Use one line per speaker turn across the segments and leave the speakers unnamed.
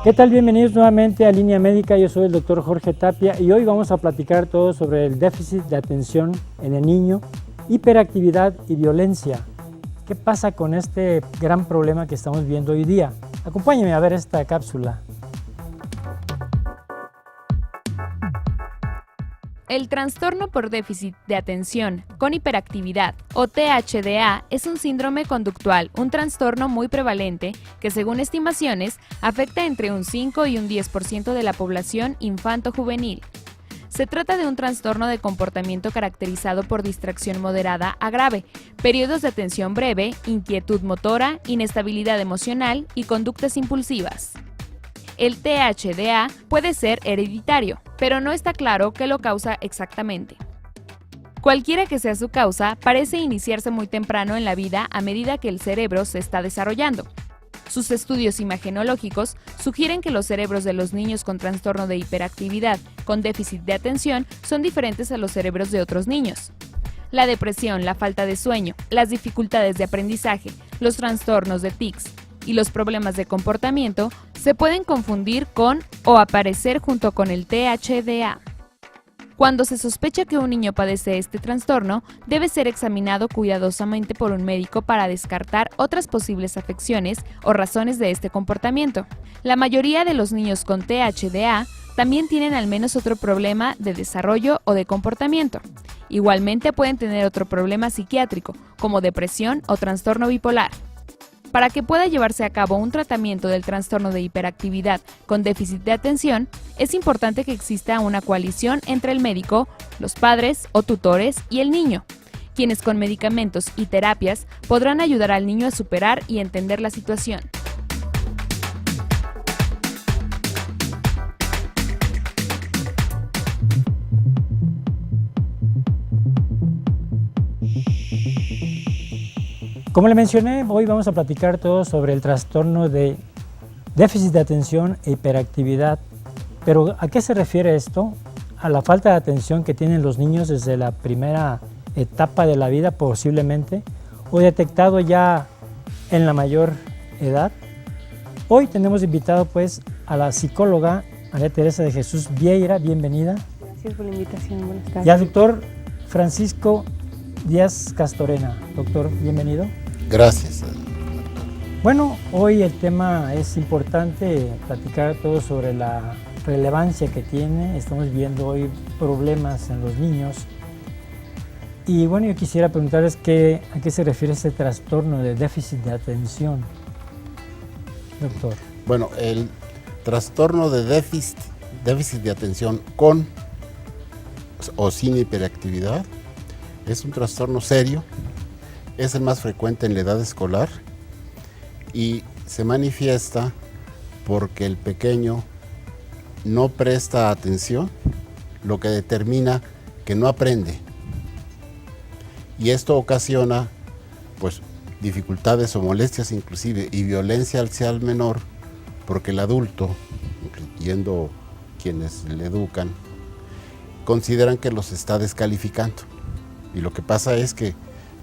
¿Qué tal? Bienvenidos nuevamente a Línea Médica. Yo soy el doctor Jorge Tapia y hoy vamos a platicar todo sobre el déficit de atención en el niño, hiperactividad y violencia. ¿Qué pasa con este gran problema que estamos viendo hoy día? Acompáñenme a ver esta cápsula.
El trastorno por déficit de atención con hiperactividad o THDA es un síndrome conductual, un trastorno muy prevalente que, según estimaciones, afecta entre un 5 y un 10% de la población infanto-juvenil. Se trata de un trastorno de comportamiento caracterizado por distracción moderada a grave, periodos de atención breve, inquietud motora, inestabilidad emocional y conductas impulsivas. El THDA puede ser hereditario, pero no está claro qué lo causa exactamente. Cualquiera que sea su causa, parece iniciarse muy temprano en la vida a medida que el cerebro se está desarrollando. Sus estudios imagenológicos sugieren que los cerebros de los niños con trastorno de hiperactividad con déficit de atención son diferentes a los cerebros de otros niños. La depresión, la falta de sueño, las dificultades de aprendizaje, los trastornos de tics y los problemas de comportamiento se pueden confundir con o aparecer junto con el THDA. Cuando se sospecha que un niño padece este trastorno, debe ser examinado cuidadosamente por un médico para descartar otras posibles afecciones o razones de este comportamiento. La mayoría de los niños con THDA también tienen al menos otro problema de desarrollo o de comportamiento. Igualmente pueden tener otro problema psiquiátrico, como depresión o trastorno bipolar. Para que pueda llevarse a cabo un tratamiento del trastorno de hiperactividad con déficit de atención, es importante que exista una coalición entre el médico, los padres o tutores y el niño, quienes con medicamentos y terapias podrán ayudar al niño a superar y entender la situación.
Como le mencioné, hoy vamos a platicar todo sobre el trastorno de déficit de atención e hiperactividad. Pero ¿a qué se refiere esto? A la falta de atención que tienen los niños desde la primera etapa de la vida posiblemente, o detectado ya en la mayor edad. Hoy tenemos invitado pues a la psicóloga María Teresa de Jesús Vieira, bienvenida.
Gracias por la invitación, buenas tardes.
Y al doctor Francisco Díaz Castorena. Doctor, bienvenido.
Gracias.
Bueno, hoy el tema es importante, platicar todo sobre la relevancia que tiene. Estamos viendo hoy problemas en los niños. Y bueno, yo quisiera preguntarles a qué se refiere este trastorno de déficit de atención, doctor.
Bueno, el trastorno de déficit de atención con o sin hiperactividad es un trastorno serio. Es el más frecuente en la edad escolar y se manifiesta porque el pequeño no presta atención, lo que determina que no aprende. Y esto ocasiona pues dificultades o molestias inclusive y violencia hacia el menor, porque el adulto, incluyendo quienes le educan, consideran que los está descalificando. Y lo que pasa es que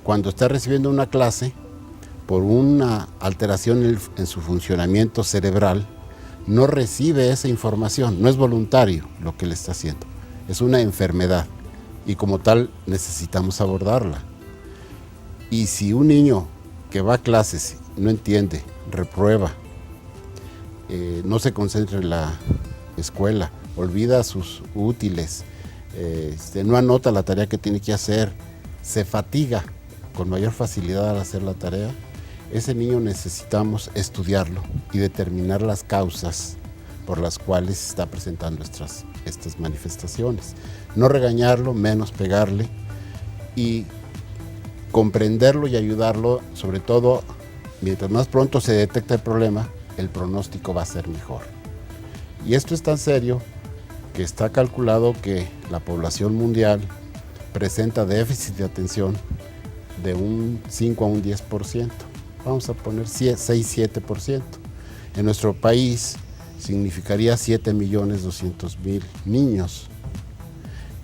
cuando está recibiendo una clase, por una alteración en su funcionamiento cerebral, no recibe esa información, no es voluntario lo que le está haciendo, es una enfermedad y como tal necesitamos abordarla. Y si un niño que va a clases no entiende, reprueba, no se concentra en la escuela, olvida sus útiles, no anota la tarea que tiene que hacer, se fatiga con mayor facilidad al hacer la tarea, ese niño necesitamos estudiarlo y determinar las causas por las cuales se está presentando estas manifestaciones. No regañarlo, menos pegarle y comprenderlo y ayudarlo, sobre todo mientras más pronto se detecta el problema, el pronóstico va a ser mejor. Y esto es tan serio que está calculado que la población mundial presenta déficit de atención de un 5 a un 10%. Vamos a poner 6-7%. En nuestro país significaría 7.200.000 niños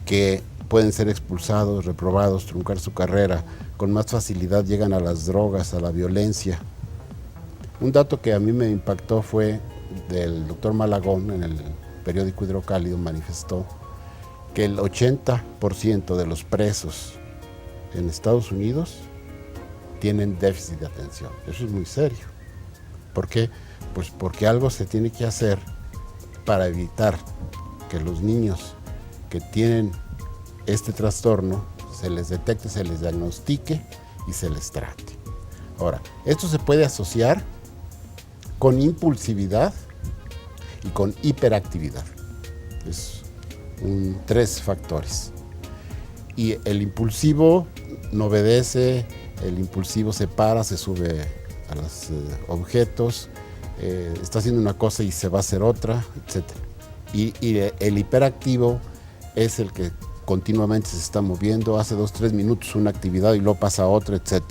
que pueden ser expulsados, reprobados, truncar su carrera, con más facilidad llegan a las drogas, a la violencia. Un dato que a mí me impactó fue del doctor Malagón en el periódico Hidrocálido manifestó que el 80% de los presos en Estados Unidos tienen déficit de atención. Eso es muy serio. ¿Por qué? Pues porque algo se tiene que hacer para evitar que los niños que tienen este trastorno se les detecte, se les diagnostique y se les trate. Ahora, esto se puede asociar con impulsividad y con hiperactividad. Es tres factores. Y el impulsivo no obedece, el impulsivo se para, se sube a los objetos, está haciendo una cosa y se va a hacer otra, etc. Y el hiperactivo es el que continuamente se está moviendo, hace 2-3 minutos una actividad y luego pasa a otra, etc.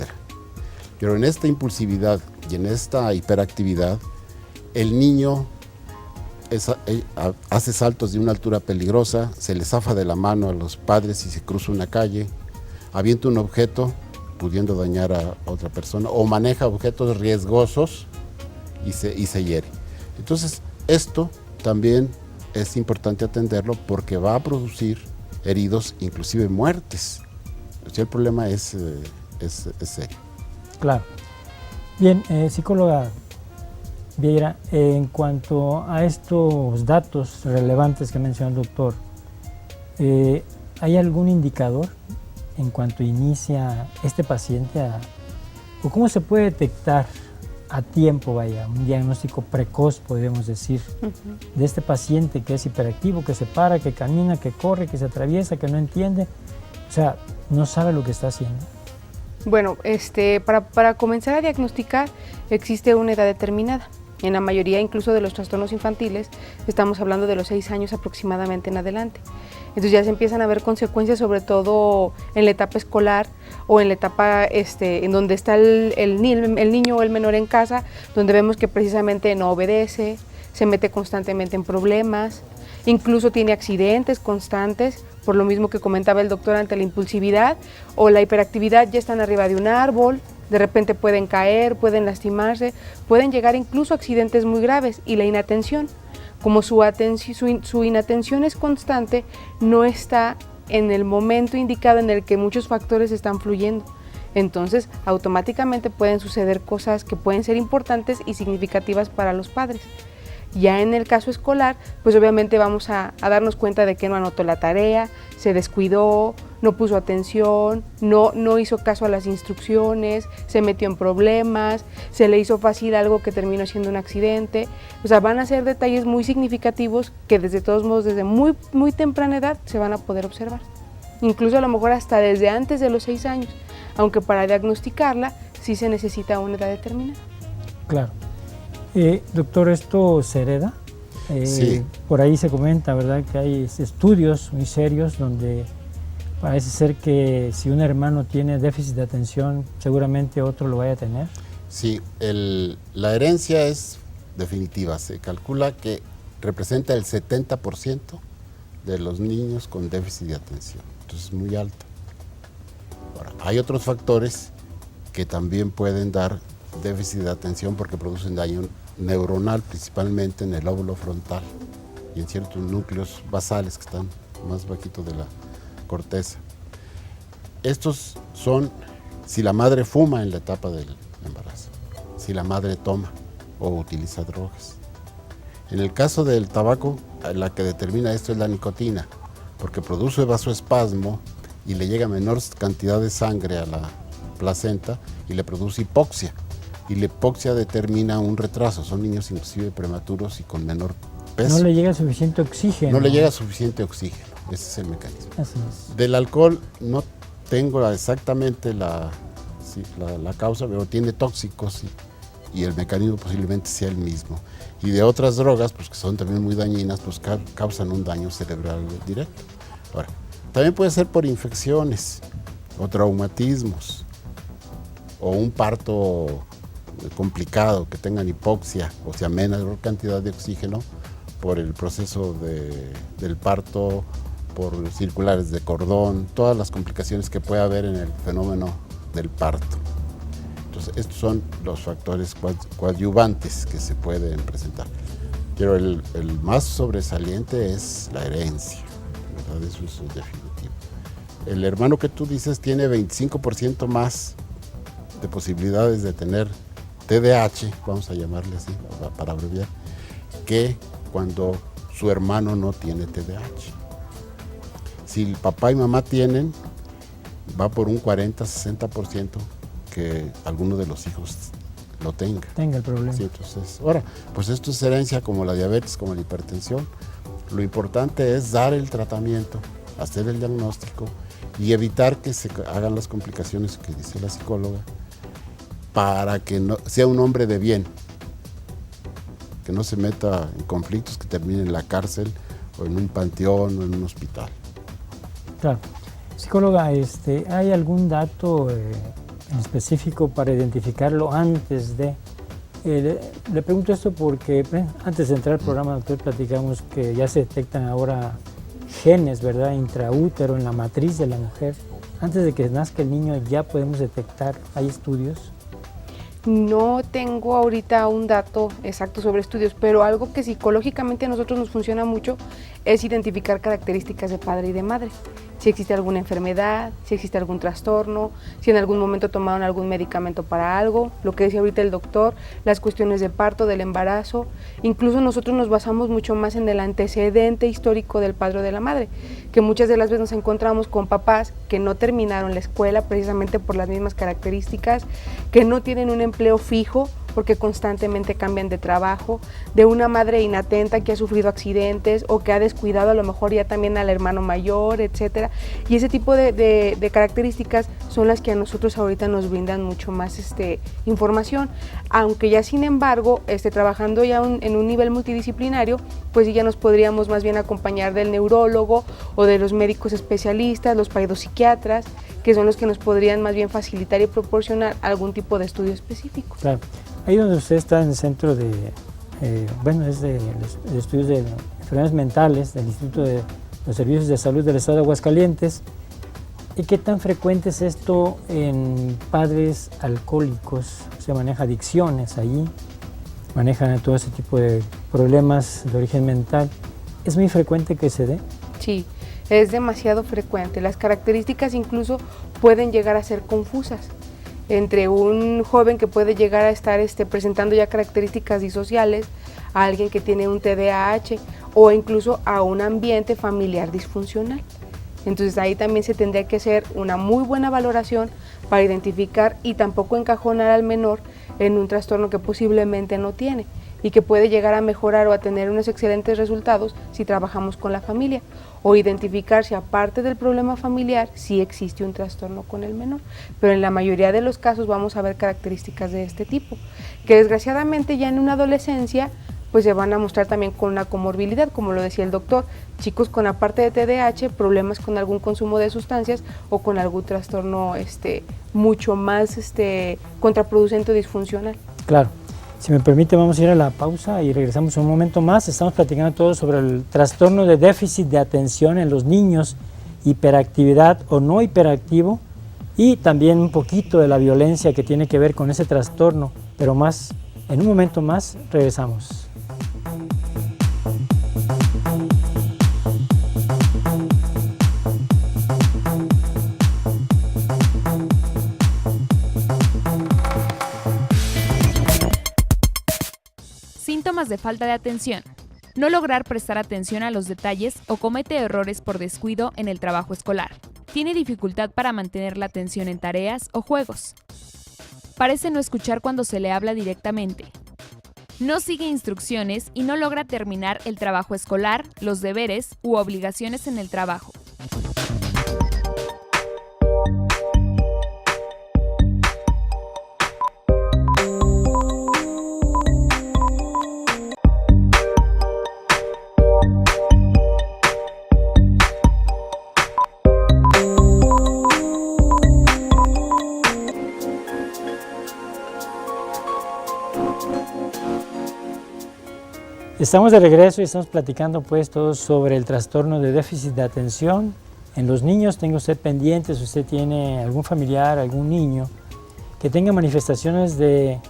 Pero en esta impulsividad y en esta hiperactividad, el niño hace saltos de una altura peligrosa, se le zafa de la mano a los padres y se cruza una calle, avienta un objeto pudiendo dañar a otra persona, o maneja objetos riesgosos y se hiere. Entonces, esto también es importante atenderlo porque va a producir heridos, inclusive muertes. O sea, el problema es serio.
Claro. Bien, psicóloga Vieira, en cuanto a estos datos relevantes que mencionó el doctor, ¿hay algún indicador en cuanto inicia este paciente o cómo se puede detectar a tiempo, un diagnóstico precoz, podríamos decir, de este paciente que es hiperactivo, que se para, que camina, que corre, que se atraviesa, que no entiende, o sea, no sabe lo que está haciendo?
Bueno, para comenzar a diagnosticar existe una edad determinada. En la mayoría incluso de los trastornos infantiles estamos hablando de los 6 años aproximadamente en adelante. Entonces ya se empiezan a ver consecuencias, sobre todo en la etapa escolar o en la etapa en donde está el niño o el menor en casa, donde vemos que precisamente no obedece, se mete constantemente en problemas, incluso tiene accidentes constantes, por lo mismo que comentaba el doctor, ante la impulsividad o la hiperactividad ya están arriba de un árbol, de repente pueden caer, pueden lastimarse, pueden llegar incluso a accidentes muy graves. Y la inatención, como su inatención es constante, no está en el momento indicado en el que muchos factores están fluyendo. Entonces, automáticamente pueden suceder cosas que pueden ser importantes y significativas para los padres. Ya en el caso escolar, pues obviamente vamos a darnos cuenta de que no anotó la tarea, se descuidó, no puso atención, no hizo caso a las instrucciones, se metió en problemas, se le hizo fácil algo que terminó siendo un accidente. O sea, van a ser detalles muy significativos que desde todos modos, desde muy, muy temprana edad, se van a poder observar. Incluso a lo mejor hasta desde antes de los 6 años, aunque para diagnosticarla sí se necesita una edad determinada.
Claro. Doctor, ¿esto se hereda?
Sí.
Por ahí se comenta, ¿verdad?, que hay estudios muy serios donde parece ser que si un hermano tiene déficit de atención, seguramente otro lo vaya a tener.
Sí, la herencia es definitiva. Se calcula que representa el 70% de los niños con déficit de atención. Entonces es muy alto. Ahora, hay otros factores que también pueden dar déficit de atención porque producen daño neuronal, principalmente en el lóbulo frontal y en ciertos núcleos basales que están más bajitos de la corteza. Estos son si la madre fuma en la etapa del embarazo, si la madre toma o utiliza drogas. En el caso del tabaco, la que determina esto es la nicotina, porque produce vasoespasmo y le llega menor cantidad de sangre a la placenta y le produce hipoxia. Y la hipoxia determina un retraso, son niños inclusive prematuros y con menor peso.
No le llega suficiente oxígeno.
No le llega suficiente oxígeno, ese es el mecanismo.
Así es.
Del alcohol no tengo exactamente la causa, pero tiene tóxicos y el mecanismo posiblemente sea el mismo. Y de otras drogas, pues que son también muy dañinas, pues causan un daño cerebral directo. Ahora, también puede ser por infecciones o traumatismos o un parto complicado, que tengan hipoxia, o sea, menor cantidad de oxígeno por el proceso del parto, por circulares de cordón, todas las complicaciones que puede haber en el fenómeno del parto. Entonces, estos son los factores coadyuvantes que se pueden presentar. Pero el más sobresaliente es la herencia, ¿verdad? Eso es definitivo. El hermano que tú dices tiene 25% más de posibilidades de tener TDAH, vamos a llamarle así, para abreviar, que cuando su hermano no tiene TDAH. Si el papá y mamá tienen, va por un 40-60% que alguno de los hijos lo tenga.
Tenga el problema.
Sí, entonces, ahora, pues esto es herencia como la diabetes, como la hipertensión. Lo importante es dar el tratamiento, hacer el diagnóstico y evitar que se hagan las complicaciones que dice la psicóloga para que no, sea un hombre de bien, que no se meta en conflictos que terminen en la cárcel o en un panteón o en un hospital.
Claro. Psicóloga, ¿hay algún dato en específico para identificarlo antes de? Le pregunto esto porque antes de entrar al programa, doctor, platicamos que ya se detectan ahora genes, ¿verdad?, intraútero, en la matriz de la mujer. Antes de que nazca el niño ya podemos detectar, ¿hay estudios?
No tengo ahorita un dato exacto sobre estudios, pero algo que psicológicamente a nosotros nos funciona mucho es identificar características de padre y de madre. Si existe alguna enfermedad, si existe algún trastorno, si en algún momento tomaron algún medicamento para algo, lo que decía ahorita el doctor, las cuestiones de parto, del embarazo. Incluso nosotros nos basamos mucho más en el antecedente histórico del padre o de la madre, que muchas de las veces nos encontramos con papás que no terminaron la escuela precisamente por las mismas características, que no tienen un empleo fijo porque constantemente cambian de trabajo, de una madre inatenta que ha sufrido accidentes o que ha descuidado a lo mejor ya también al hermano mayor, etcétera. Y ese tipo de características son las que a nosotros ahorita nos brindan mucho más información, aunque ya sin embargo, trabajando ya en un nivel multidisciplinario, pues ya nos podríamos más bien acompañar del neurólogo o de los médicos especialistas, los psiquiatras, que son los que nos podrían más bien facilitar y proporcionar algún tipo de estudio específico.
Claro. Ahí donde usted está en el centro de, es de estudios de enfermedades mentales del Instituto de los Servicios de Salud del Estado de Aguascalientes. ¿Y qué tan frecuente es esto en padres alcohólicos? ¿Se maneja adicciones allí? ¿Manejan todo ese tipo de problemas de origen mental? ¿Es muy frecuente que se dé?
Sí, es demasiado frecuente. Las características incluso pueden llegar a ser confusas. Entre un joven que puede llegar a estar presentando ya características disociales, a alguien que tiene un TDAH o incluso a un ambiente familiar disfuncional. Entonces ahí también se tendría que hacer una muy buena valoración para identificar y tampoco encajonar al menor en un trastorno que posiblemente no tiene y que puede llegar a mejorar o a tener unos excelentes resultados si trabajamos con la familia, o identificar si aparte del problema familiar sí existe un trastorno con el menor. Pero en la mayoría de los casos vamos a ver características de este tipo, que desgraciadamente ya en una adolescencia pues se van a mostrar también con una comorbilidad, como lo decía el doctor, chicos con aparte de TDAH, problemas con algún consumo de sustancias o con algún trastorno mucho más contraproducente o disfuncional.
Claro. Si me permite, vamos a ir a la pausa y regresamos un momento más. Estamos platicando todo sobre el trastorno de déficit de atención en los niños, hiperactividad o no hiperactivo, y también un poquito de la violencia que tiene que ver con ese trastorno, pero más, en un momento más, regresamos.
Síntomas de falta de atención. No lograr prestar atención a los detalles o comete errores por descuido en el trabajo escolar. Tiene dificultad para mantener la atención en tareas o juegos. Parece no escuchar cuando se le habla directamente. No sigue instrucciones y no logra terminar el trabajo escolar, los deberes u obligaciones en el trabajo.
Estamos de regreso y estamos platicando pues todo sobre el trastorno de déficit de atención en los niños. Tenga usted pendiente, si usted tiene algún familiar, algún niño que tenga manifestaciones de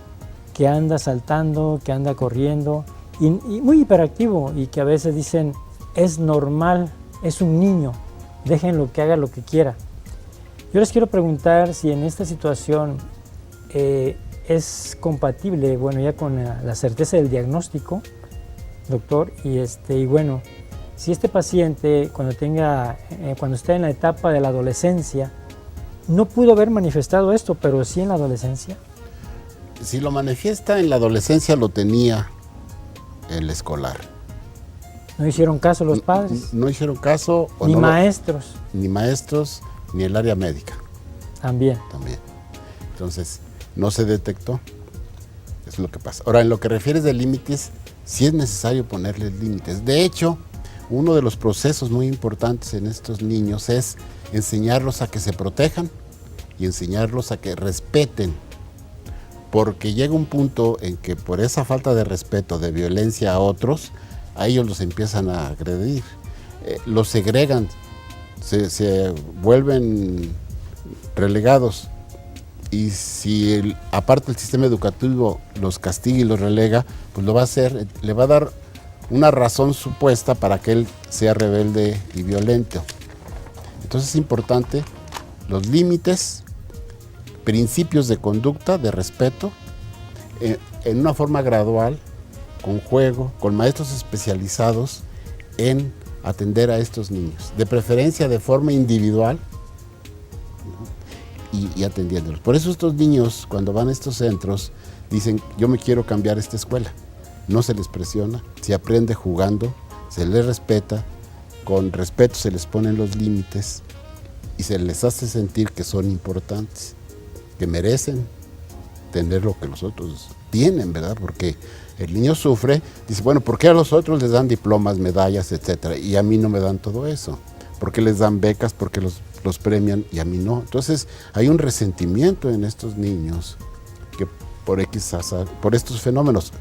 que anda saltando, que anda corriendo, y muy hiperactivo, y que a veces dicen, es normal, es un niño, déjenlo que haga lo que quiera. Yo les quiero preguntar si en esta situación es compatible, bueno, ya con la certeza del diagnóstico, doctor, y bueno, si este paciente cuando está en la etapa de la adolescencia, no pudo haber manifestado esto, pero sí en la adolescencia.
Si lo manifiesta en la adolescencia, lo tenía en la escolar.
¿No hicieron caso los padres?
No hicieron caso.
Ni maestros.
Ni maestros, ni el área médica.
También.
Entonces, no se detectó. Es lo que pasa. Ahora, en lo que refieres de límites, sí es necesario ponerles límites. De hecho, uno de los procesos muy importantes en estos niños es enseñarlos a que se protejan y enseñarlos a que respeten. Porque llega un punto en que por esa falta de respeto, de violencia a otros, a ellos los empiezan a agredir. Los segregan, se vuelven relegados. Y si aparte el sistema educativo los castiga y los relega, pues lo va a hacer, le va a dar una razón supuesta para que él sea rebelde y violento. Entonces es importante los límites, principios de conducta, de respeto, en una forma gradual, con juego, con maestros especializados en atender a estos niños, de preferencia de forma individual, y atendiéndolos. Por eso estos niños, cuando van a estos centros, dicen, yo me quiero cambiar esta escuela. No se les presiona, se aprende jugando, se les respeta, con respeto se les ponen los límites y se les hace sentir que son importantes, que merecen tener lo que los otros tienen, ¿verdad? Porque el niño sufre, dice, bueno, ¿por qué a los otros les dan diplomas, medallas, etcétera? Y a mí no me dan todo eso. ¿Por qué les dan becas? ¿Por qué los premian y a mí no? Entonces hay un resentimiento en estos niños que por estos fenómenos.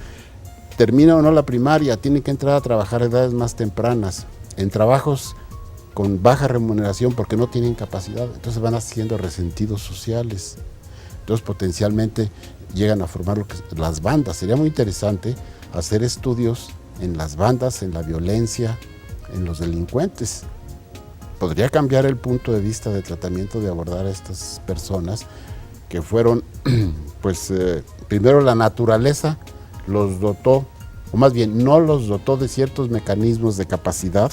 Termina o no la primaria, tienen que entrar a trabajar a edades más tempranas, en trabajos con baja remuneración porque no tienen capacidad, entonces van haciendo resentidos sociales. Entonces potencialmente llegan a formar las bandas. Sería muy interesante hacer estudios en las bandas, en la violencia, en los delincuentes. Podría cambiar el punto de vista de tratamiento de abordar a estas personas que fueron, primero la naturaleza los dotó, o más bien no los dotó de ciertos mecanismos de capacidad,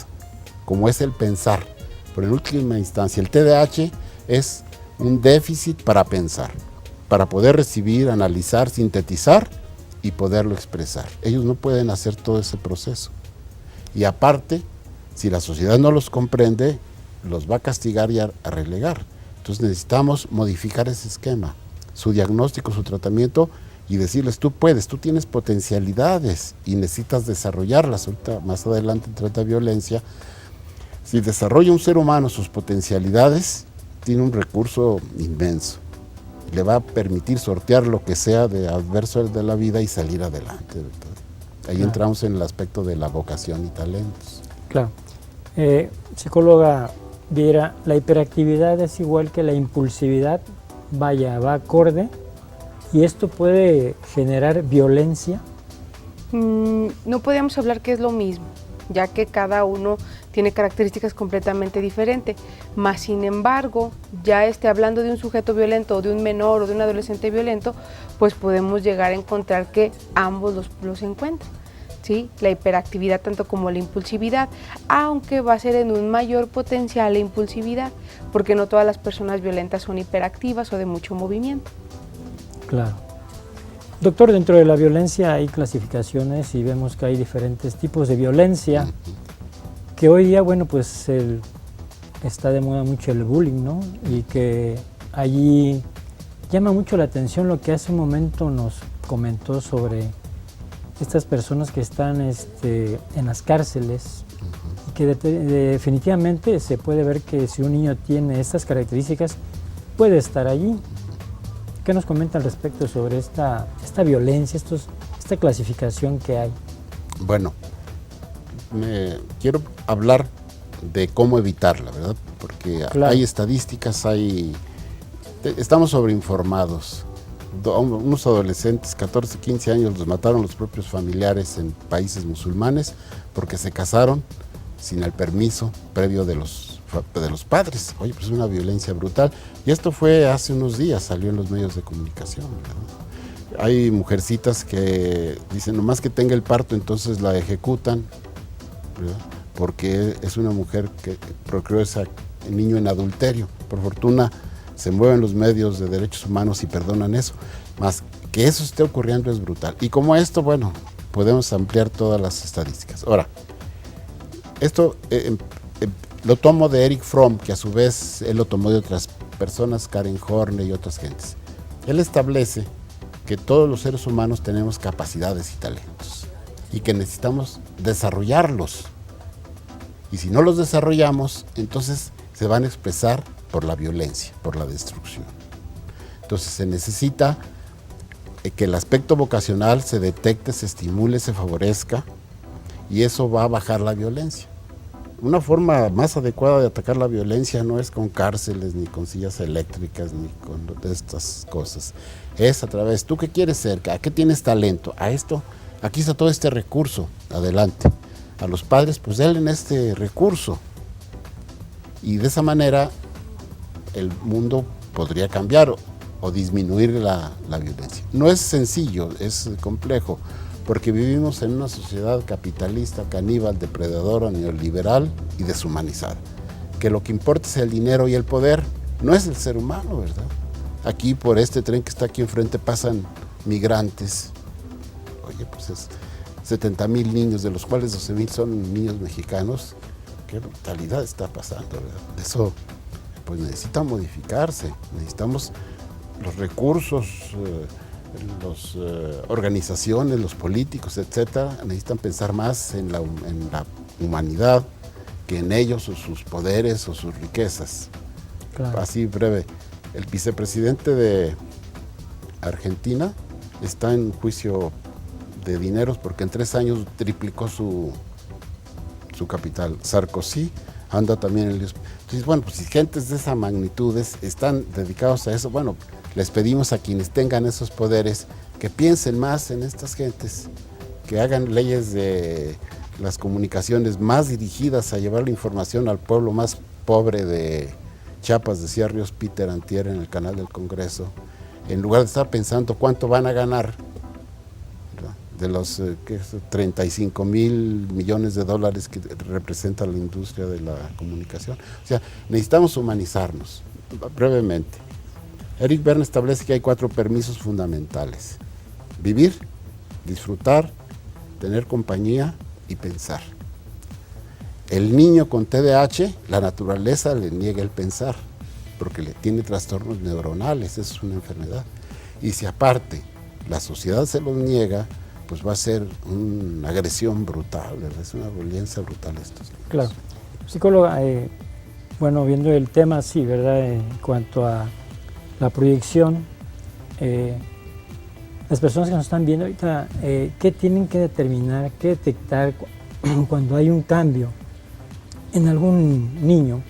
como es el pensar. Pero en última instancia, el TDAH es un déficit para pensar, para poder recibir, analizar, sintetizar y poderlo expresar. Ellos no pueden hacer todo ese proceso. Y aparte, si la sociedad no los comprende, los va a castigar y a relegar. Entonces necesitamos modificar ese esquema, su diagnóstico, su tratamiento, y decirles, tú puedes, tú tienes potencialidades y necesitas desarrollarlas. Ahorita, más adelante, en trata de violencia. Si desarrolla un ser humano sus potencialidades, tiene un recurso inmenso. Le va a permitir sortear lo que sea de adverso de la vida y salir adelante. Ahí entramos en el aspecto de la vocación y talentos.
Claro. Psicóloga Viera, ¿la hiperactividad es igual que la impulsividad? Va acorde. ¿Y esto puede generar violencia?
No podemos hablar que es lo mismo, ya que cada uno tiene características completamente diferentes. Mas, sin embargo, ya hablando de un sujeto violento, o de un menor, o de un adolescente violento, pues podemos llegar a encontrar que ambos los encuentran. ¿Sí? La hiperactividad tanto como la impulsividad, aunque va a ser en un mayor potencial la impulsividad, porque no todas las personas violentas son hiperactivas o de mucho movimiento.
Claro. Doctor, dentro de la violencia hay clasificaciones y vemos que hay diferentes tipos de violencia, que hoy día, está de moda mucho el bullying, ¿no? Y que allí llama mucho la atención lo que hace un momento nos comentó sobre estas personas que están en las cárceles, y que definitivamente se puede ver que si un niño tiene estas características, puede estar allí. ¿Qué nos comenta al respecto sobre esta violencia, esta clasificación que hay?
Bueno, quiero hablar de cómo evitarla, ¿verdad? Porque claro, hay estadísticas, estamos sobreinformados. unos adolescentes, 14, 15 años, los mataron los propios familiares en países musulmanes porque se casaron sin el permiso previo de los padres. Oye, pues es una violencia brutal. Y esto fue hace unos días, salió en los medios de comunicación, ¿verdad? Hay mujercitas que dicen, nomás que tenga el parto, entonces la ejecutan, ¿verdad? Porque es una mujer que procreó ese niño en adulterio. Por fortuna se mueven los medios de derechos humanos y perdonan eso. Más que eso esté ocurriendo es brutal. Y como esto, bueno, podemos ampliar todas las estadísticas. Ahora, esto lo tomo de Eric Fromm, que a su vez él lo tomó de otras personas, Karen Horney y otras gentes. Él establece que todos los seres humanos tenemos capacidades y talentos y que necesitamos desarrollarlos. Y si no los desarrollamos, entonces se van a expresar por la violencia, por la destrucción. Entonces se necesita que el aspecto vocacional se detecte, se estimule, se favorezca, y eso va a bajar la violencia. Una forma más adecuada de atacar la violencia no es con cárceles, ni con sillas eléctricas, ni con estas cosas. Es a través, ¿tú qué quieres ser? ¿A qué tienes talento? A esto, aquí está todo este recurso, adelante. A los padres, pues denle este recurso. Y de esa manera el mundo podría cambiar o disminuir la violencia. No es sencillo, es complejo, porque vivimos en una sociedad capitalista, caníbal, depredadora, neoliberal y deshumanizada. Que lo que importa es el dinero y el poder, no es el ser humano, ¿verdad? Aquí por este tren que está aquí enfrente pasan migrantes. Oye, pues es 70,000 niños, de los cuales 12,000 son niños mexicanos. Qué brutalidad está pasando, ¿verdad? Eso pues necesita modificarse, necesitamos los recursos, las organizaciones, los políticos, etcétera, necesitan pensar más en la humanidad que en ellos o sus poderes o sus riquezas. Claro. Así breve, el vicepresidente de Argentina está en juicio de dineros porque en 3 años triplicó su capital. Sarkozy anda también en el... Entonces, bueno, pues si gentes de esa magnitud están dedicados a eso, bueno, les pedimos a quienes tengan esos poderes que piensen más en estas gentes, que hagan leyes de las comunicaciones más dirigidas a llevar la información al pueblo más pobre de Chiapas, decía Ríos Peter antier en el canal del Congreso, en lugar de estar pensando cuánto van a ganar, ¿verdad?, de los 35,000 millones de dólares que representa la industria de la comunicación. O sea, necesitamos humanizarnos. Brevemente, Eric Berne establece que hay 4 permisos fundamentales: vivir, disfrutar, tener compañía y pensar. El niño con TDAH, la naturaleza le niega el pensar, porque le tiene trastornos neuronales, es una enfermedad. Y si aparte la sociedad se los niega, pues va a ser una agresión brutal, ¿verdad? Es una violencia brutal esto.
Claro. Psicóloga, bueno, viendo el tema, sí, ¿verdad? En cuanto a la proyección, las personas que nos están viendo ahorita, ¿qué tienen que determinar, qué detectar cuando hay un cambio en algún niño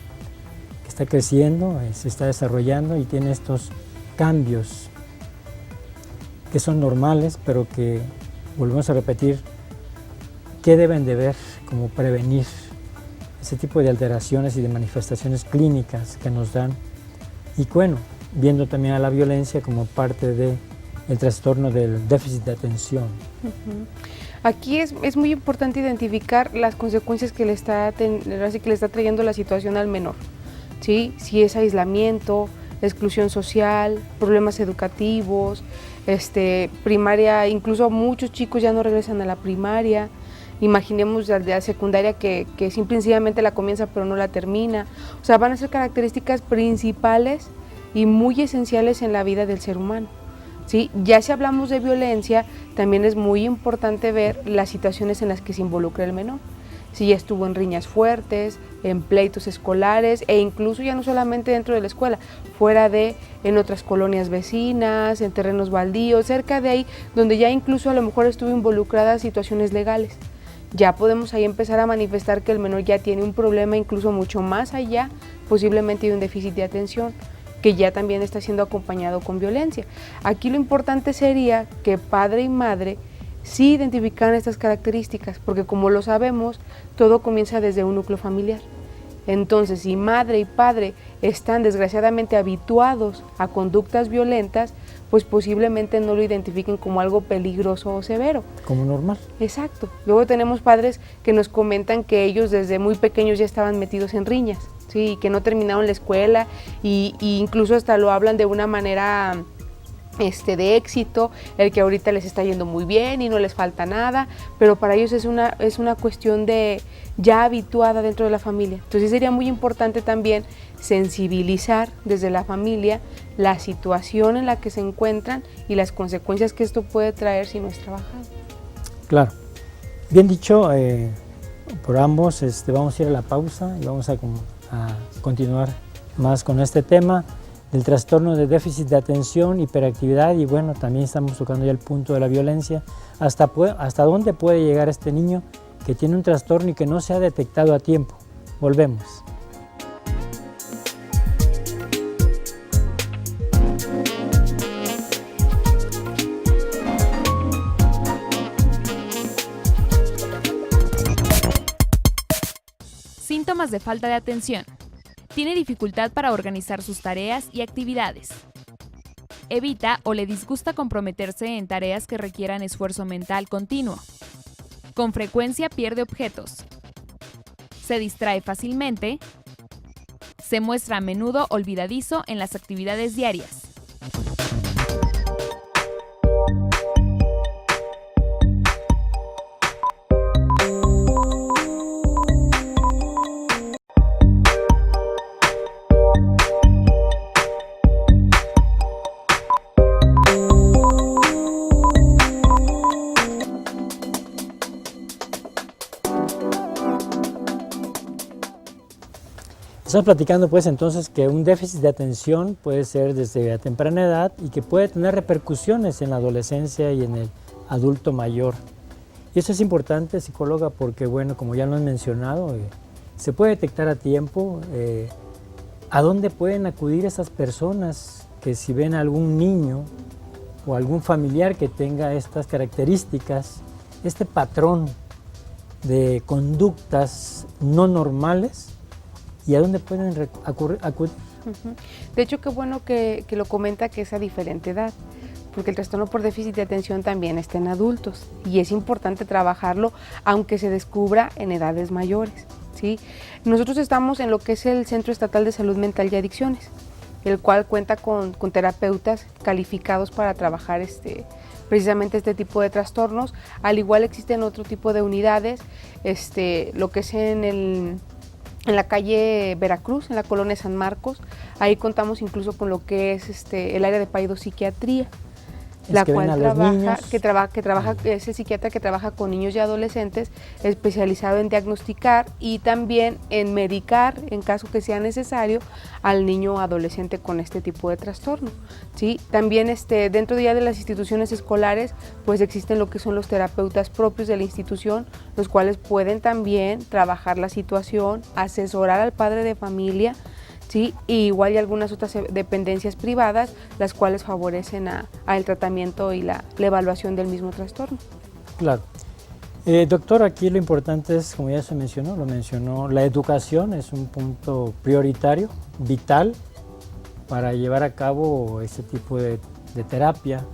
que está creciendo, se está desarrollando y tiene estos cambios que son normales, pero que, volvemos a repetir, ¿qué deben de ver como prevenir ese tipo de alteraciones y de manifestaciones clínicas que nos dan? Y bueno, viendo también a la violencia como parte del trastorno del déficit de atención.
Aquí es muy importante identificar las consecuencias que le está trayendo la situación al menor, ¿sí? Si es aislamiento, exclusión social, problemas educativos, primaria, incluso muchos chicos ya no regresan a la primaria. Imaginemos de la secundaria que simplemente la comienza pero no la termina. O sea, van a ser características principales y muy esenciales en la vida del ser humano, ¿sí? Ya si hablamos de violencia, también es muy importante ver las situaciones en las que se involucra el menor. Si ya estuvo en riñas fuertes, en pleitos escolares e incluso ya no solamente dentro de la escuela, en otras colonias vecinas, en terrenos baldíos, cerca de ahí, donde ya incluso a lo mejor estuvo involucrada situaciones legales. Ya podemos ahí empezar a manifestar que el menor ya tiene un problema incluso mucho más allá, posiblemente de un déficit de atención, que ya también está siendo acompañado con violencia. Aquí lo importante sería que padre y madre sí identificaran estas características, porque como lo sabemos, todo comienza desde un núcleo familiar. Entonces, si madre y padre están desgraciadamente habituados a conductas violentas, pues posiblemente no lo identifiquen como algo peligroso o severo.
Como normal.
Exacto. Luego tenemos padres que nos comentan que ellos desde muy pequeños ya estaban metidos en riñas, ¿sí? Y que no terminaron la escuela y incluso hasta lo hablan de una manera de éxito, el que ahorita les está yendo muy bien y no les falta nada, pero para ellos es una cuestión de ya habituada dentro de la familia. Entonces sería muy importante también sensibilizar desde la familia la situación en la que se encuentran y las consecuencias que esto puede traer si no es trabajado.
Claro. Bien dicho por ambos, vamos a ir a la pausa y vamos a continuar más con este tema del trastorno de déficit de atención, hiperactividad y bueno, también estamos tocando ya el punto de la violencia. ¿Hasta dónde puede llegar este niño que tiene un trastorno y que no se ha detectado a tiempo? Volvemos.
Síntomas de falta de atención. Tiene dificultad para organizar sus tareas y actividades. Evita o le disgusta comprometerse en tareas que requieran esfuerzo mental continuo. Con frecuencia pierde objetos. Se distrae fácilmente. Se muestra a menudo olvidadizo en las actividades diarias.
Estamos platicando pues entonces que un déficit de atención puede ser desde a temprana edad y que puede tener repercusiones en la adolescencia y en el adulto mayor. Y eso es importante, psicóloga, porque bueno, como ya lo han mencionado, se puede detectar a tiempo. ¿A dónde pueden acudir esas personas que si ven a algún niño o algún familiar que tenga estas características, este patrón de conductas no normales? ¿Y a dónde pueden acudir?
De hecho, qué bueno que lo comenta, que es a diferente edad, porque el trastorno por déficit de atención también está en adultos y es importante trabajarlo aunque se descubra en edades mayores, ¿sí? Nosotros estamos en lo que es el Centro Estatal de Salud Mental y Adicciones, el cual cuenta con terapeutas calificados para trabajar precisamente este tipo de trastornos. Al igual existen otro tipo de unidades, lo que es en la calle Veracruz, en la colonia San Marcos. Ahí contamos incluso con lo que es el área de paidopsiquiatría, la cual trabaja, es el psiquiatra que trabaja con niños y adolescentes, especializado en diagnosticar y también en medicar, en caso que sea necesario, al niño o adolescente con este tipo de trastorno, ¿sí? También dentro de las instituciones escolares, pues existen lo que son los terapeutas propios de la institución, los cuales pueden también trabajar la situación, asesorar al padre de familia, ¿sí? Y igual hay algunas otras dependencias privadas, las cuales favorecen al tratamiento y la evaluación del mismo trastorno.
Claro. Doctor, aquí lo importante es, como ya se mencionó, la educación es un punto prioritario, vital, para llevar a cabo este tipo de terapia.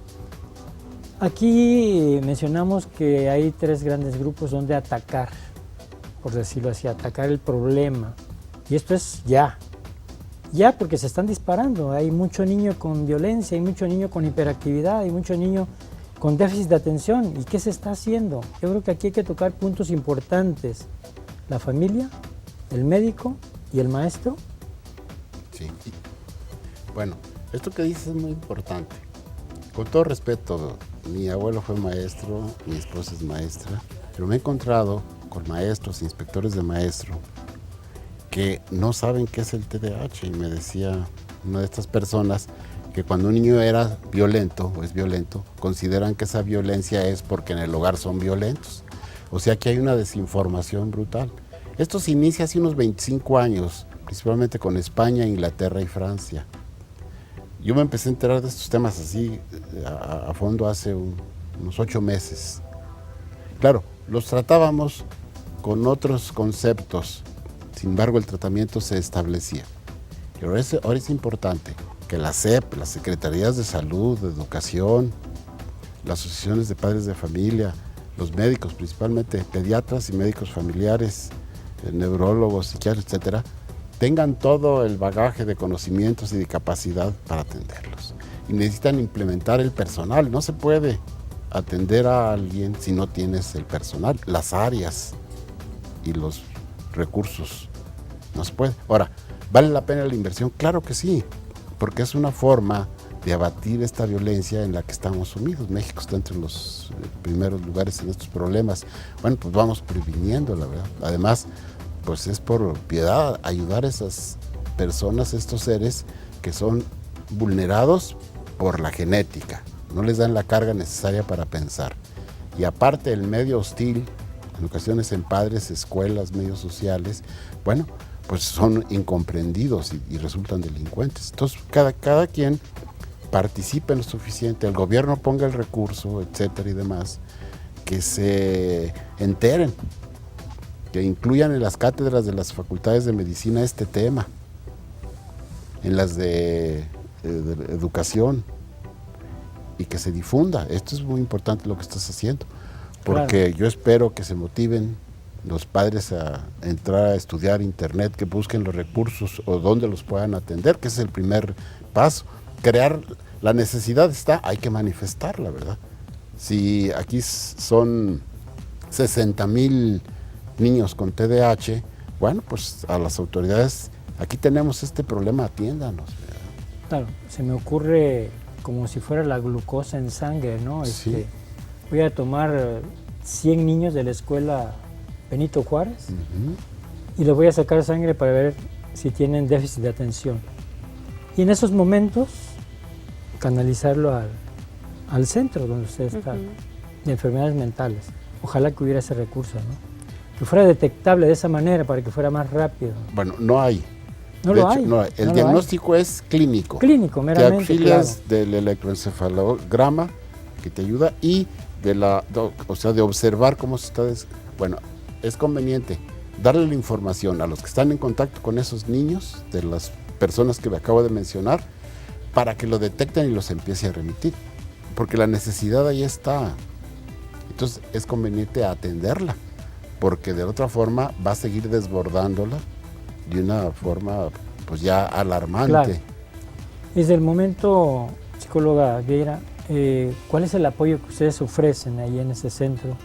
Aquí mencionamos que hay 3 grandes grupos donde atacar, por decirlo así, atacar el problema. Y esto es ya, porque se están disparando. Hay mucho niño con violencia, hay mucho niño con hiperactividad, hay mucho niño con déficit de atención. ¿Y qué se está haciendo? Yo creo que aquí hay que tocar puntos importantes. La familia, el médico y el maestro.
Sí. Bueno, esto que dices es muy importante. Con todo respeto, mi abuelo fue maestro, mi esposa es maestra, pero me he encontrado con maestros, inspectores de maestro, que no saben qué es el TDAH, y me decía una de estas personas que cuando un niño era violento o es violento, consideran que esa violencia es porque en el hogar son violentos. O sea que hay una desinformación brutal. Esto se inicia hace unos 25 años, principalmente con España, Inglaterra y Francia. Yo me empecé a enterar de estos temas así a fondo hace unos 8 meses. Claro, los tratábamos con otros conceptos, sin embargo el tratamiento se establecía. Y ahora es importante que la SEP, las Secretarías de Salud, de Educación, las asociaciones de padres de familia, los médicos, principalmente pediatras y médicos familiares, neurólogos, psiquiatras, etcétera, tengan todo el bagaje de conocimientos y de capacidad para atenderlos. Y necesitan implementar el personal. No se puede atender a alguien si no tienes el personal, las áreas y los recursos. No se puede. Ahora, ¿vale la pena la inversión? Claro que sí, porque es una forma de abatir esta violencia en la que estamos sumidos. México está entre los primeros lugares en estos problemas. Bueno, pues vamos previniendo, la verdad. Además, pues es por piedad ayudar a esas personas, estos seres que son vulnerados por la genética, no les dan la carga necesaria para pensar. Y aparte el medio hostil, en ocasiones en padres, escuelas, medios sociales, bueno, pues son incomprendidos y resultan delincuentes. Entonces cada quien participe lo suficiente, el gobierno ponga el recurso, etcétera y demás, que se enteren, que incluyan en las cátedras de las facultades de medicina este tema, en las de educación, y que se difunda. Esto es muy importante lo que estás haciendo, porque claro, yo espero que se motiven los padres a entrar a estudiar internet, que busquen los recursos o donde los puedan atender, que es el primer paso. Crear, la necesidad está, hay que manifestarla, ¿verdad? Si aquí son 60,000 niños con TDAH, bueno, pues a las autoridades, aquí tenemos este problema, atiéndanos, ¿verdad?
Claro, se me ocurre como si fuera la glucosa en sangre, ¿no?
Sí.
Voy a tomar 100 niños de la escuela Benito Juárez y les voy a sacar sangre para ver si tienen déficit de atención. Y en esos momentos, canalizarlo al centro donde usted está, de enfermedades mentales. Ojalá que hubiera ese recurso, ¿no? Que fuera detectable de esa manera para que fuera más rápido.
Bueno, no hay.
No lo hay.
No hay. El diagnóstico es clínico.
Clínico, meramente.
Te auxilias del electroencefalograma que te ayuda y de observar cómo se está. Bueno, es conveniente darle la información a los que están en contacto con esos niños, de las personas que me acabo de mencionar, para que lo detecten y los empiece a remitir. Porque la necesidad ahí está. Entonces es conveniente atenderla, porque de otra forma va a seguir desbordándola de una forma pues ya alarmante.
Claro. Desde el momento, psicóloga Vieira, ¿cuál es el apoyo que ustedes ofrecen ahí en ese centro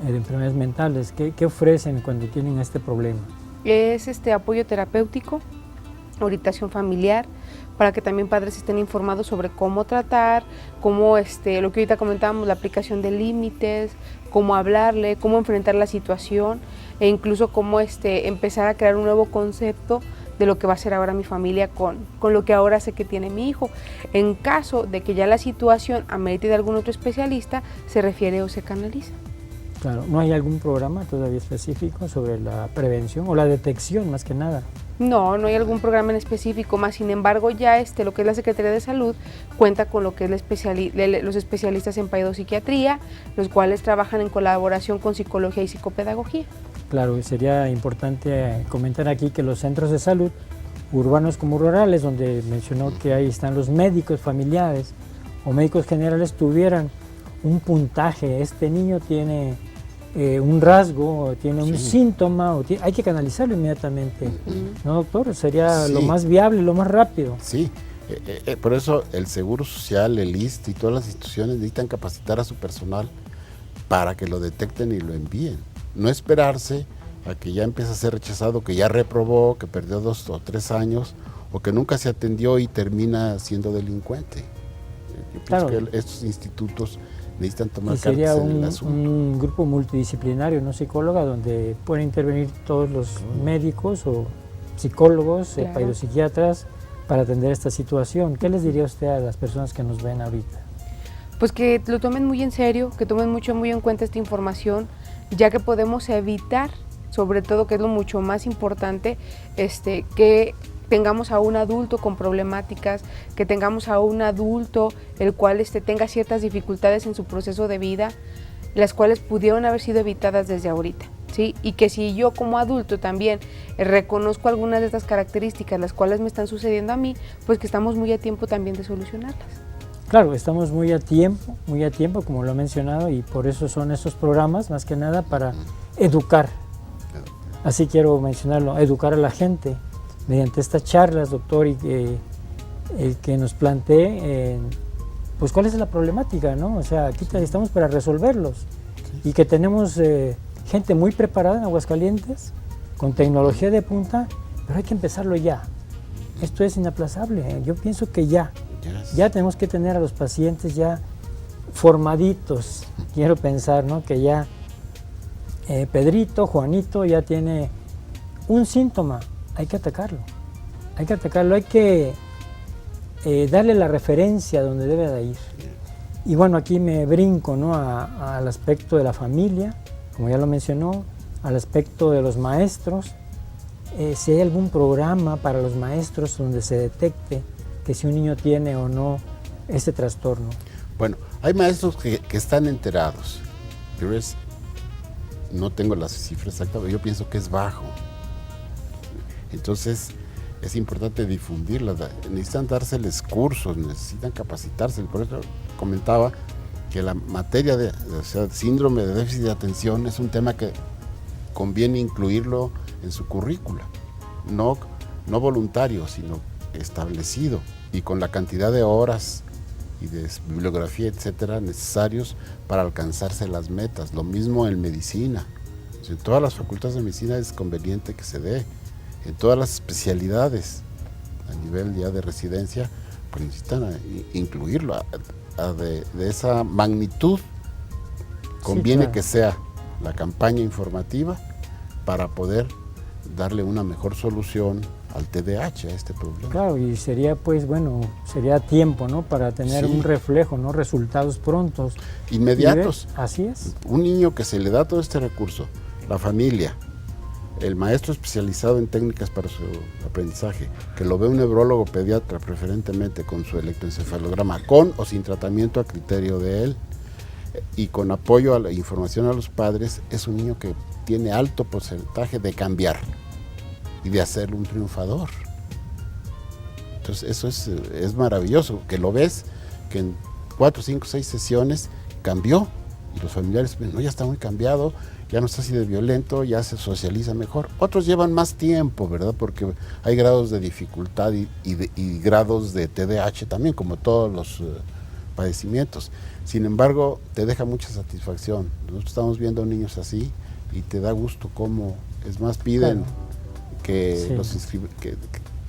de enfermedades mentales? ¿Qué ofrecen cuando tienen este problema?
Es apoyo terapéutico, orientación familiar, para que también padres estén informados sobre cómo tratar, cómo lo que ahorita comentábamos, la aplicación de límites, cómo hablarle, cómo enfrentar la situación e incluso cómo empezar a crear un nuevo concepto de lo que va a ser ahora mi familia con lo que ahora sé que tiene mi hijo. En caso de que ya la situación amerite de algún otro especialista, se refiere o se canaliza.
Claro, ¿no hay algún programa todavía específico sobre la prevención o la detección más que nada?
No hay algún programa en específico, más sin embargo ya lo que es la Secretaría de Salud cuenta con lo que es los especialistas en pedopsiquiatría, los cuales trabajan en colaboración con psicología y psicopedagogía.
Claro, sería importante comentar aquí que los centros de salud, urbanos como rurales, donde mencionó que ahí están los médicos familiares o médicos generales, tuvieran un puntaje. Este niño tiene un rasgo, tiene un síntoma, hay que canalizarlo inmediatamente, ¿no, doctor? Sería lo más viable, lo más rápido.
Sí, por eso el Seguro Social, el ISSSTE y todas las instituciones necesitan capacitar a su personal para que lo detecten y lo envíen. No esperarse a que ya empiece a ser rechazado, que ya reprobó, que perdió 2 o 3 años, o que nunca se atendió y termina siendo delincuente. Yo pienso que estos institutos necesitan tomar cartas en el asunto.
Un grupo multidisciplinario, no psicóloga, donde pueden intervenir todos los médicos o psicólogos, pedopsiquiatras, para atender esta situación. ¿Qué les diría usted a las personas que nos ven ahorita?
Pues que lo tomen muy en serio, que tomen muy en cuenta esta información, ya que podemos evitar, sobre todo, que es lo mucho más importante, que tengamos a un adulto con problemáticas, que tengamos a un adulto el cual tenga ciertas dificultades en su proceso de vida, las cuales pudieron haber sido evitadas desde ahorita, ¿sí? Y que si yo como adulto también reconozco algunas de estas características, las cuales me están sucediendo a mí, pues que estamos muy a tiempo también de solucionarlas.
Claro, estamos muy a tiempo, como lo he mencionado, y por eso son estos programas, más que nada, para educar. Así quiero mencionarlo, educar a la gente mediante estas charlas, doctor, y que nos plantee, pues cuál es la problemática, ¿no? O sea, aquí estamos para resolverlos, y que tenemos gente muy preparada en Aguascalientes, con tecnología de punta, pero hay que empezarlo ya. Esto es inaplazable, yo pienso que ya tenemos que tener a los pacientes ya formaditos, quiero pensar, ¿no? Que ya Pedrito, Juanito ya tiene un síntoma, hay que atacarlo, hay que darle la referencia donde debe de ir. Y bueno, aquí me brinco, ¿no? al aspecto de la familia, como ya lo mencionó, al aspecto de los maestros, si hay algún programa para los maestros donde se detecte que si un niño tiene o no este trastorno.
Bueno, hay maestros que están enterados, pero no tengo las cifras exactas, pero yo pienso que es bajo. Entonces, es importante difundirlas, necesitan dárseles cursos, necesitan capacitarse. Por eso comentaba que la materia de síndrome de déficit de atención es un tema que conviene incluirlo en su currícula, no voluntario, sino establecido, y con la cantidad de horas y de bibliografía, etcétera, necesarios para alcanzarse las metas. Lo mismo en medicina. En todas las facultades de medicina es conveniente que se dé, en todas las especialidades a nivel ya de residencia, pues necesitan incluirlo de esa magnitud. Conviene que sea la campaña informativa para poder darle una mejor solución al TDAH, a este problema.
Claro, y sería pues bueno, sería tiempo, ¿no? Para tener un reflejo, ¿no? Resultados prontos.
Inmediatos.
Así es.
Un niño que se le da todo este recurso, la familia, el maestro especializado en técnicas para su aprendizaje, que lo ve un neurólogo pediatra preferentemente con su electroencefalograma, con o sin tratamiento a criterio de él, y con apoyo a la información a los padres, es un niño que tiene alto porcentaje de cambiar y de hacerlo un triunfador. Entonces eso es maravilloso, que lo ves, que en 4, 5, 6 sesiones cambió, y los familiares ven, no, ya está muy cambiado, ya no está así de violento, ya se socializa mejor. Otros llevan más tiempo, ¿verdad? Porque hay grados de dificultad y grados de TDAH también, como todos los padecimientos. Sin embargo, te deja mucha satisfacción. Nosotros estamos viendo niños así y te da gusto cómo, es más, piden que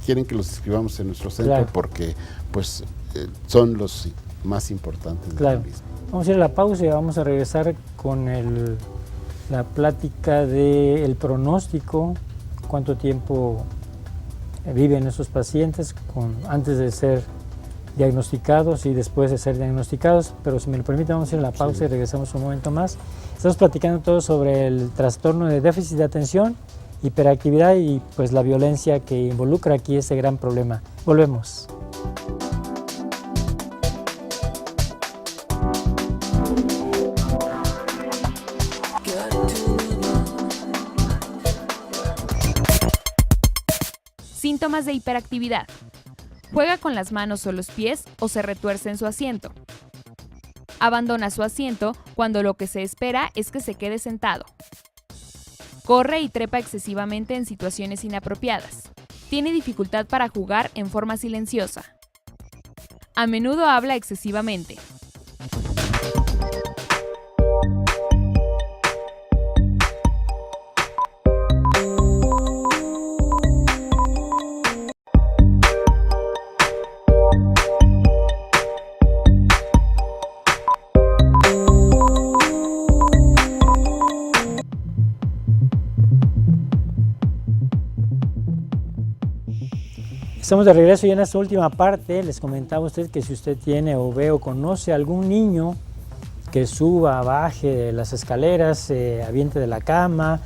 quieren que los inscribamos en nuestro centro, porque pues son los más importantes del mismo.
Vamos a ir a la pausa y vamos a regresar con la plática del pronóstico, cuánto tiempo viven esos pacientes antes de ser diagnosticados y después de ser diagnosticados, pero si me lo permite vamos a ir a la pausa y regresamos un momento más. Estamos platicando todo sobre el trastorno de déficit de atención, hiperactividad y pues la violencia que involucra aquí este gran problema. Volvemos.
Síntomas de hiperactividad. Juega con las manos o los pies o se retuerce en su asiento. Abandona su asiento cuando lo que se espera es que se quede sentado. Corre y trepa excesivamente en situaciones inapropiadas. Tiene dificultad para jugar en forma silenciosa. A menudo habla excesivamente.
Estamos de regreso y en esta última parte les comentaba a usted que si usted tiene o ve o conoce a algún niño que suba, baje las escaleras, se aviente de la cama,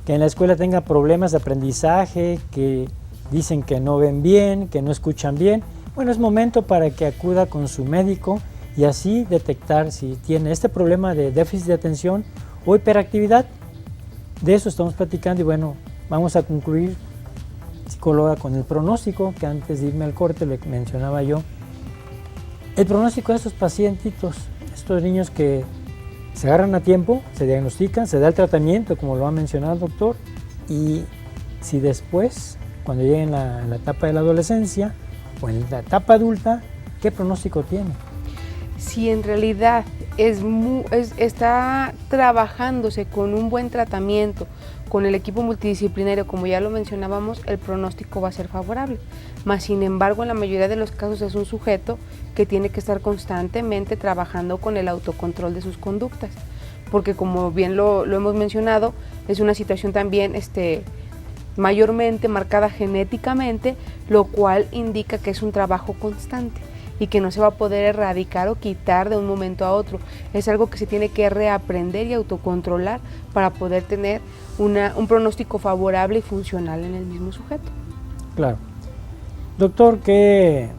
que en la escuela tenga problemas de aprendizaje, que dicen que no ven bien, que no escuchan bien. Bueno, es momento para que acuda con su médico y así detectar si tiene este problema de déficit de atención o hiperactividad. De eso estamos platicando y bueno, vamos a concluir, psicóloga, con el pronóstico que antes de irme al corte le mencionaba yo. El pronóstico de estos pacientitos, estos niños que se agarran a tiempo, se diagnostican, se da el tratamiento, como lo ha mencionado el doctor, y si después, cuando lleguen a la etapa de la adolescencia o en la etapa adulta, ¿qué pronóstico tiene?
Si en realidad está trabajándose con un buen tratamiento, con el equipo multidisciplinario, como ya lo mencionábamos, el pronóstico va a ser favorable. Mas, sin embargo, en la mayoría de los casos es un sujeto que tiene que estar constantemente trabajando con el autocontrol de sus conductas, porque como bien lo hemos mencionado, es una situación también mayormente marcada genéticamente, lo cual indica que es un trabajo constante y que no se va a poder erradicar o quitar de un momento a otro. Es algo que se tiene que reaprender y autocontrolar para poder tener un pronóstico favorable y funcional en el mismo sujeto.
Claro. Doctor, ¿qué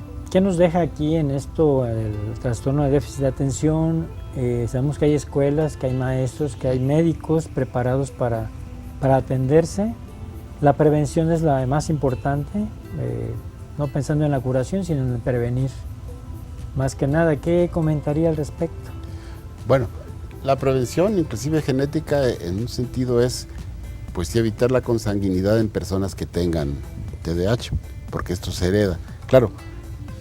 nos deja aquí en esto el trastorno de déficit de atención? Sabemos que hay escuelas, que hay maestros, que hay médicos preparados para atenderse. La prevención es la más importante, no pensando en la curación, sino en el prevenir. Más que nada, ¿qué comentaría al respecto?
Bueno, la prevención, inclusive genética, en un sentido es pues evitar la consanguinidad en personas que tengan TDAH, porque esto se hereda. Claro,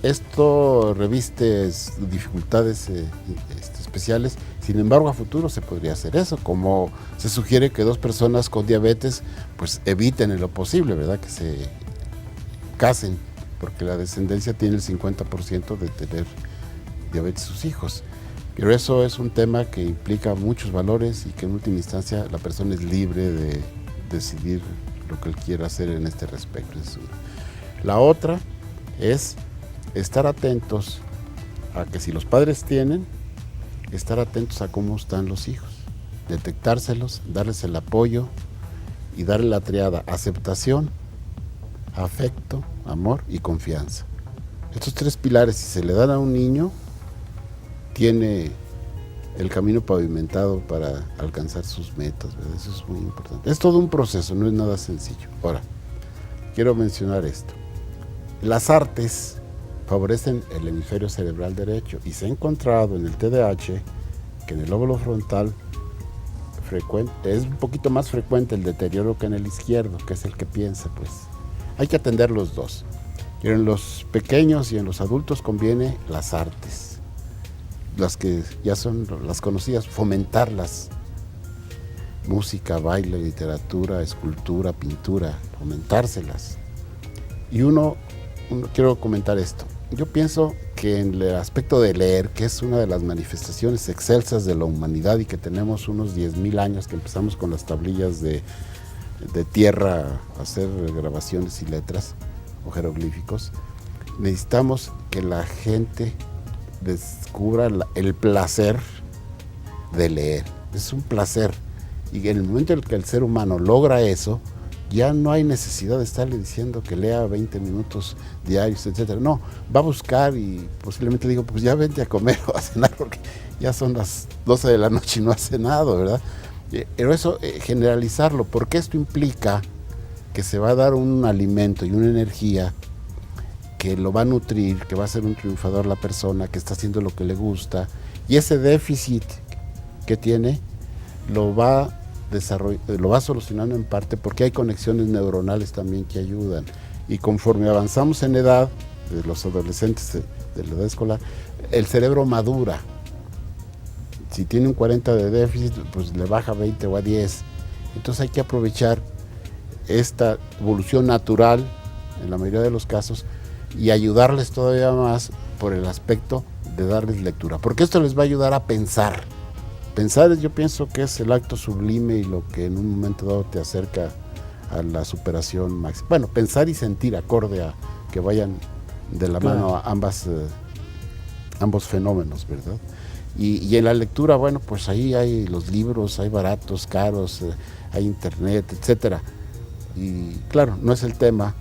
esto reviste dificultades especiales, sin embargo a futuro se podría hacer eso, como se sugiere que 2 personas con diabetes pues eviten en lo posible, ¿verdad?, que se casen, porque la descendencia tiene el 50% de tener diabetes sus hijos. Pero eso es un tema que implica muchos valores y que en última instancia la persona es libre de decidir lo que él quiera hacer en este respecto. La otra es estar atentos a que si los padres tienen, estar atentos a cómo están los hijos, detectárselos, darles el apoyo y darle la triada aceptación, afecto, amor y confianza. Estos 3 pilares, si se le dan a un niño, tiene el camino pavimentado para alcanzar sus metas, ¿verdad? Eso es muy importante. Es todo un proceso, no es nada sencillo. Ahora, quiero mencionar esto. Las artes favorecen el hemisferio cerebral derecho y se ha encontrado en el TDAH que en el lóbulo frontal es un poquito más frecuente el deterioro que en el izquierdo, que es el que piensa, pues. Hay que atender los dos. Y en los pequeños y en los adultos conviene las artes, las que ya son las conocidas, fomentarlas. Música, baile, literatura, escultura, pintura, fomentárselas. Y quiero comentar esto. Yo pienso que en el aspecto de leer, que es una de las manifestaciones excelsas de la humanidad y que tenemos unos 10,000 años que empezamos con las tablillas de tierra a hacer grabaciones y letras o jeroglíficos, necesitamos que la gente descubra el placer de leer. Es un placer. Y en el momento en que el ser humano logra eso, ya no hay necesidad de estarle diciendo que lea 20 minutos diarios, etcétera. No, va a buscar y posiblemente le digo, pues ya vente a comer o a cenar porque ya son las 12 de la noche y no ha cenado, ¿verdad? Pero eso, generalizarlo, porque esto implica que se va a dar un alimento y una energía que lo va a nutrir, que va a ser un triunfador la persona, que está haciendo lo que le gusta, y ese déficit que tiene lo va solucionando en parte porque hay conexiones neuronales también que ayudan. Y conforme avanzamos en edad, de los adolescentes de la edad escolar, el cerebro madura. Si tiene un 40 de déficit, pues le baja 20 o a 10. Entonces hay que aprovechar esta evolución natural, en la mayoría de los casos, y ayudarles todavía más por el aspecto de darles lectura. Porque esto les va a ayudar a pensar. Pensar, yo pienso que es el acto sublime y lo que en un momento dado te acerca a la superación máxima. Bueno, pensar y sentir acorde a que vayan de la mano a ambos fenómenos, ¿verdad? Y en la lectura, bueno, pues ahí hay los libros, hay baratos, caros, hay internet, etcétera. Y claro, no es el tema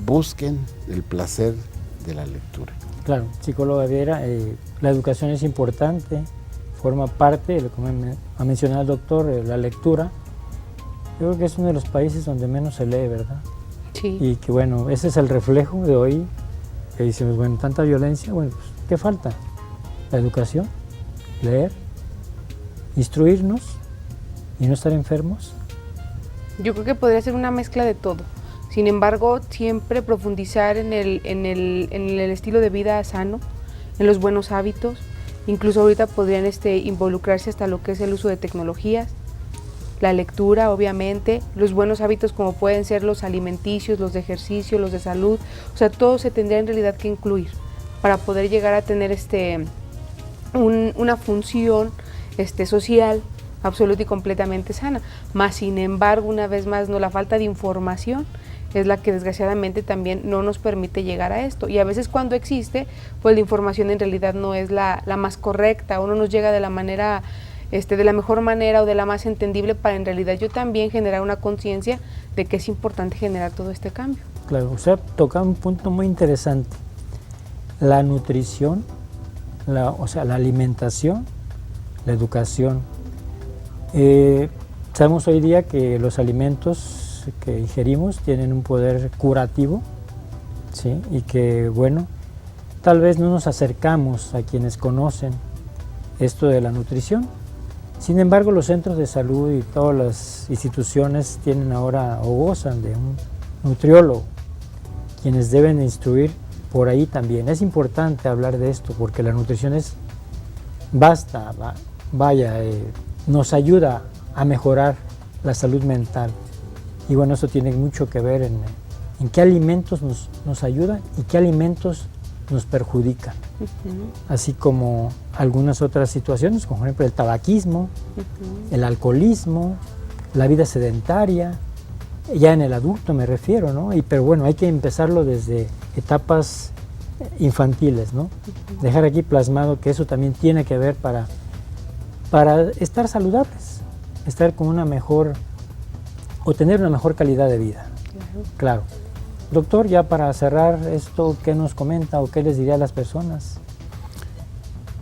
busquen el placer de la lectura.
Claro, psicóloga Viera, la educación es importante, forma parte, como ha mencionado el doctor, la lectura. Yo creo que es uno de los países donde menos se lee, ¿verdad?
Sí.
Y que bueno, ese es el reflejo de hoy, que decimos, bueno, tanta violencia, bueno, pues, ¿qué falta? La educación, leer, instruirnos y no estar enfermos.
Yo creo que podría ser una mezcla de todo. Sin embargo, siempre profundizar en el estilo de vida sano, en los buenos hábitos. Incluso ahorita podrían involucrarse hasta lo que es el uso de tecnologías, la lectura, obviamente, los buenos hábitos como pueden ser los alimenticios, los de ejercicio, los de salud. O sea, todo se tendría en realidad que incluir para poder llegar a tener una función social absoluta y completamente sana. Más sin embargo, una vez más, la falta de información es la que desgraciadamente también no nos permite llegar a esto. Y a veces cuando existe, pues la información en realidad no es la más correcta, o no nos llega de la manera, de la mejor manera o de la más entendible, para en realidad yo también generar una conciencia de que es importante generar todo este cambio.
Claro, usted toca un punto muy interesante. La nutrición, la alimentación, la educación. Sabemos hoy día que los alimentos que ingerimos tienen un poder curativo, ¿sí? Y que, bueno, tal vez no nos acercamos a quienes conocen esto de la nutrición. Sin embargo, los centros de salud y todas las instituciones tienen ahora o gozan de un nutriólogo, quienes deben instruir por ahí también. Es importante hablar de esto porque la nutrición nos ayuda a mejorar la salud mental. Y bueno, eso tiene mucho que ver en qué alimentos nos ayudan y qué alimentos nos perjudican. Así como algunas otras situaciones, como por ejemplo el tabaquismo, el alcoholismo, la vida sedentaria, ya en el adulto me refiero, ¿no? Pero bueno, hay que empezarlo desde etapas infantiles, ¿no? Dejar aquí plasmado que eso también tiene que ver para estar saludables, estar con o tener una mejor calidad de vida. Claro. Doctor, ya para cerrar esto, ¿qué nos comenta o qué les diría a las personas?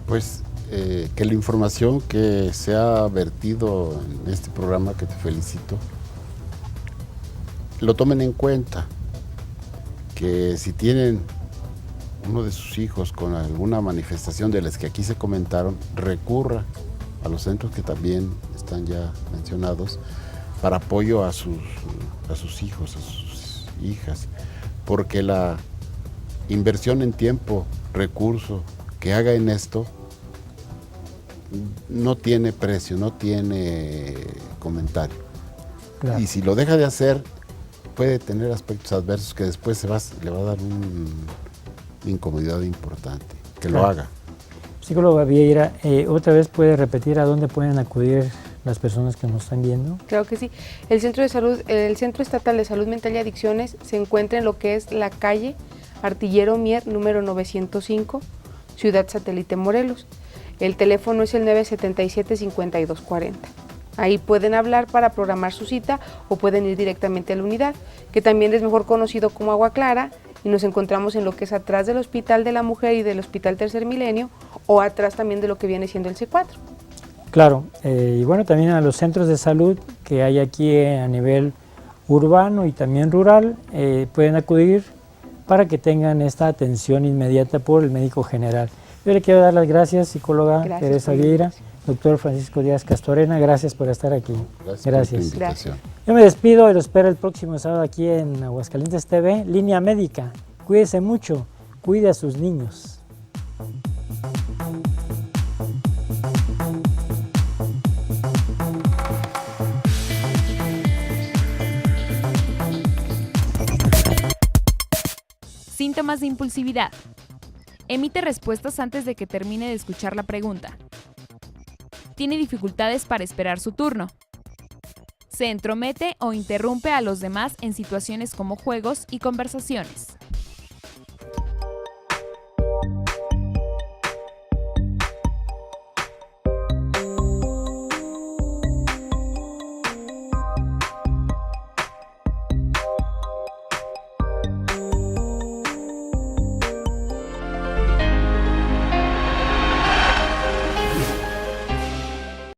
Pues que la información que se ha vertido en este programa, que te felicito, lo tomen en cuenta, que si tienen uno de sus hijos con alguna manifestación de las que aquí se comentaron, recurra a los centros que también están ya mencionados, para apoyo a sus hijos, a sus hijas, porque la inversión en tiempo, recurso que haga en esto no tiene precio, no tiene comentario. Claro. Y si lo deja de hacer, puede tener aspectos adversos que después le va a dar una incomodidad importante. Que claro. Lo haga.
Psicóloga Vieira, ¿otra vez puede repetir a dónde pueden acudir las personas que nos están viendo?
Claro que sí. El Centro Estatal de Salud Mental y Adicciones se encuentra en lo que es la calle Artillero Mier, número 905, Ciudad Satélite, Morelos. El teléfono es el 977-5240. Ahí pueden hablar para programar su cita o pueden ir directamente a la unidad, que también es mejor conocido como Agua Clara, y nos encontramos en lo que es atrás del Hospital de la Mujer y del Hospital Tercer Milenio, o atrás también de lo que viene siendo el C4.
Claro, y bueno, también a los centros de salud que hay aquí a nivel urbano y también rural, pueden acudir para que tengan esta atención inmediata por el médico general. Yo le quiero dar las gracias, psicóloga Teresa Vieira, doctor Francisco Díaz Castorena, gracias por estar aquí. Gracias.
Gracias.
Yo me despido y lo espero el próximo sábado aquí en Aguascalientes TV, Línea Médica. Cuídese mucho, cuide a sus niños.
Síntomas de impulsividad. Emite respuestas antes de que termine de escuchar la pregunta. Tiene dificultades para esperar su turno. Se entromete o interrumpe a los demás en situaciones como juegos y conversaciones.